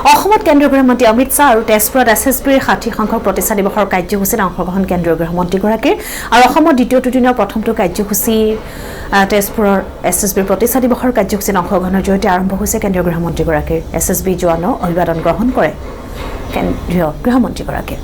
কেন্দ্ৰীয় গৃহমন্ত্ৰী অমিত শ্বাহ আৰু তেজপুৰত SSBৰ 60 সংখ্যক প্ৰতিষ্ঠা দিৱসৰ কাৰ্যসূচীত অংশগ্ৰহণ কেন্দ্ৰীয় গৃহমন্ত্ৰীগৰাকীৰ আৰু অসমৰ দ্বিতীয়টো দিনৰ প্ৰথমটো কাৰ্যসূচী তেজপুৰৰ SSBৰ প্ৰতিষ্ঠা দিৱসৰ কাৰ্যসূচীত অংশগ্ৰহণৰ জৰিয়তে আৰম্ভ হৈছে কেন্দ্ৰীয় গৃহমন্ত্ৰীগৰাকীৰ SSB জোৱানৰ অভিবাদন গ্ৰহণ কৰে কেন্দ্ৰীয় গৃহমন্ত্ৰীগৰাকীয়ে।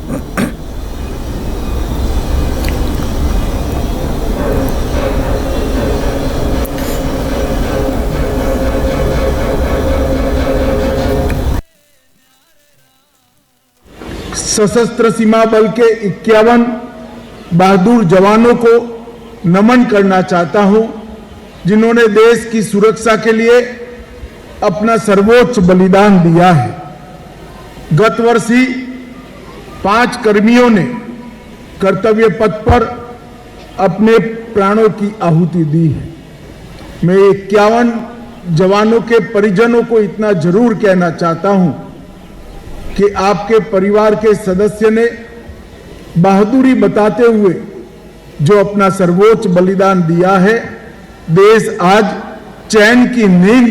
सशस्त्र सीमा बल के 51 बहादुर जवानों को नमन करना चाहता हूं, जिन्होंने देश की सुरक्षा के लिए अपना सर्वोच्च बलिदान दिया है। गत वर्ष ही 5 कर्मियों ने कर्तव्य पथ पर अपने प्राणों की आहुति दी है। मैं 51 जवानों के परिजनों को इतना जरूर कहना चाहता हूं कि आपके परिवार के सदस्य ने बहादुरी बताते हुए जो अपना सर्वोच्च बलिदान दिया है, देश आज चैन की नींद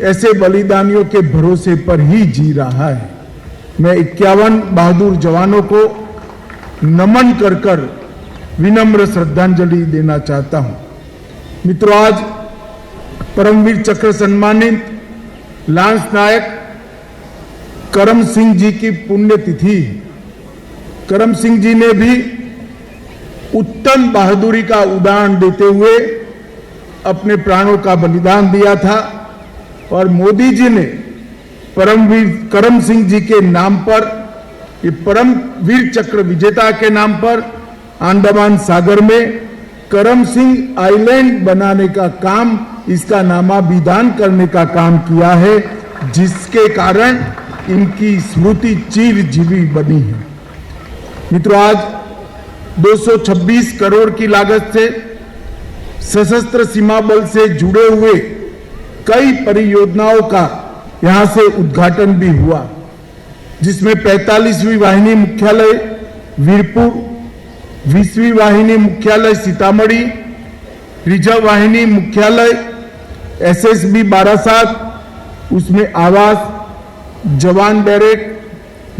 ऐसे बलिदानियों के भरोसे पर ही जी रहा है। मैं 51 बहादुर जवानों को नमन कर विनम्र श्रद्धांजलि देना चाहता हूं। मित्रों, आज परमवीर चक्र सम्मानित लांस नायक करम सिंह जी की पुण्यतिथि। करम सिंह जी ने भी उत्तम बहादुरी का उदाहरण देते हुए अपने प्राणों का बलिदान दिया था और मोदी जी ने परमवीर करम सिंह जी के नाम पर, ये परमवीर चक्र विजेता के नाम पर अंडमान सागर में करम सिंह आइलैंड बनाने का काम, इसका नामाभिधान करने का काम किया है, जिसके कारण इनकी स्मृति चिरजीवी बनी है। मित्रों, आज 226 करोड़ की लागत से सशस्त्र सीमा बल से जुड़े हुए कई परियोजनाओं का यहां से उद्घाटन भी हुआ, जिसमें 45वीं वाहिनी मुख्यालय वीरपुर, 20वीं वाहिनी मुख्यालय सीतामढ़ी, रिजर्व वाहिनी मुख्यालय SSB बारासात, उसमें आवास, जवान बैरक,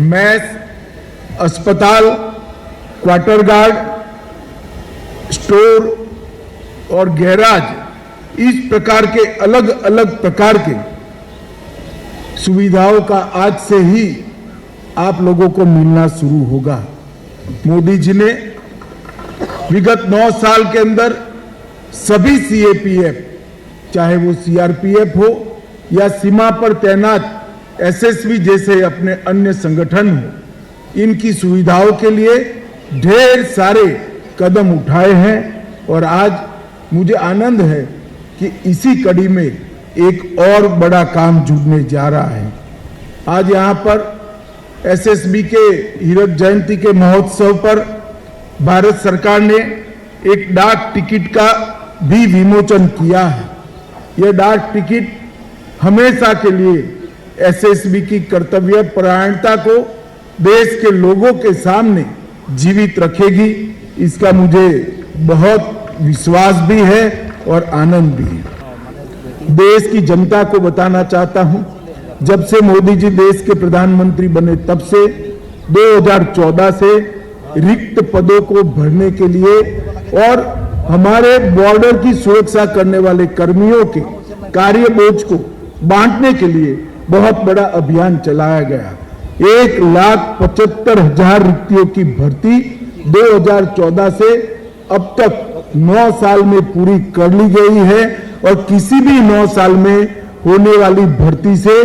मैस, अस्पताल, क्वार्टर गार्ड, स्टोर और गैराज, इस प्रकार के अलग अलग प्रकार के सुविधाओं का आज से ही आप लोगों को मिलना शुरू होगा। मोदी जी ने विगत 9 साल के अंदर सभी CAPF, चाहे वो CRPF हो या सीमा पर तैनात SSB जैसे अपने अन्य संगठन हो, इनकी सुविधाओं के लिए ढेर सारे कदम उठाए हैं और आज मुझे आनंद है कि इसी कड़ी में एक और बड़ा काम जुड़ने जा रहा है। आज यहां पर SSB के हीरक जयंती के महोत्सव पर भारत सरकार ने एक डाक टिकट का भी विमोचन किया है। यह डाक टिकट हमेशा के लिए SSB की कर्तव्य परायणता को देश के लोगों के सामने जीवित रखेगी, इसका मुझे बहुत विश्वास भी है और आनंद भी है। देश की जनता को बताना चाहता हूं, जब से मोदी जी देश के प्रधानमंत्री बने तब से 2014 से रिक्त पदों को भरने के लिए और हमारे बॉर्डर की सुरक्षा करने वाले कर्मियों के कार्य बोझ को बांटने के लिए बहुत बड़ा अभियान चलाया गया। 1,75,000 रिक्तियों की भर्ती 2014 से अब तक 9 साल में पूरी कर ली गई है और किसी भी 9 साल में होने वाली भर्ती से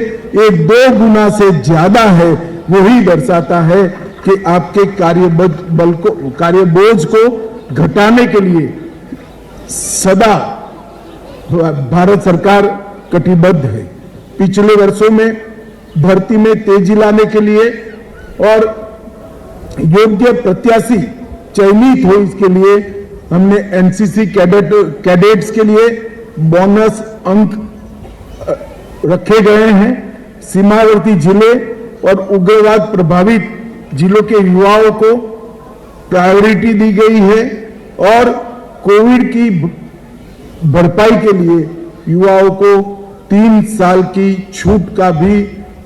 1-2 गुना से ज्यादा है। वही दर्शाता है कि आपके कार्यबोझ को घटाने के लिए सदा भारत सरकार कटिबद्ध है। पिछले वर्षों में भर्ती में तेजी लाने के लिए और योग्य प्रत्याशी चयनित हो, इसके लिए हमने NCC कैडेट्स के लिए बोनस अंक रखे गए हैं। सीमावर्ती जिले और उग्रवाद प्रभावित जिलों के युवाओं को प्रायोरिटी दी गई है और कोविड की भरपाई के लिए युवाओं को 3 साल की छूट का भी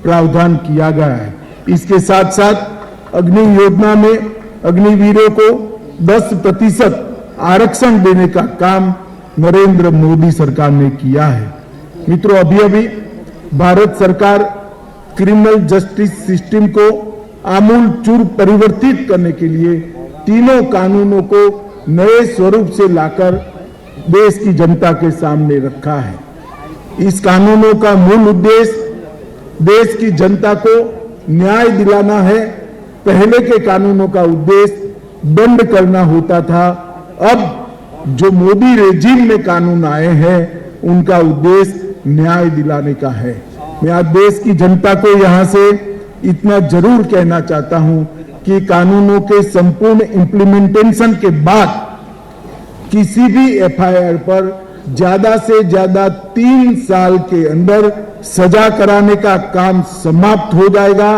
प्रावधान किया गया है। इसके साथ साथ अग्नि योजना में अग्निवीरों को 10% आरक्षण देने का काम नरेंद्र मोदी सरकार ने किया है। मित्रों, अभी भारत सरकार क्रिमिनल जस्टिस सिस्टम को आमूल चूर परिवर्तित करने के लिए तीनों कानूनों को नए स्वरूप से लाकर देश की जनता के सामने रखा है। इस कानूनों का मूल उद्देश्य देश की जनता को न्याय दिलाना है। पहले के कानूनों का उद्देश्य दंड करना होता था। अब जो मोदी रेजिम में कानून आए हैं उनका उद्देश्य न्याय दिलाने का है। मैं आज देश की जनता को यहां से इतना जरूर कहना चाहता हूं कि कानूनों के संपूर्ण इंप्लीमेंटेशन के बाद किसी भी एफआईआर पर ज्यादा से ज्यादा 3 साल के अंदर सजा कराने का काम समाप्त हो जाएगा।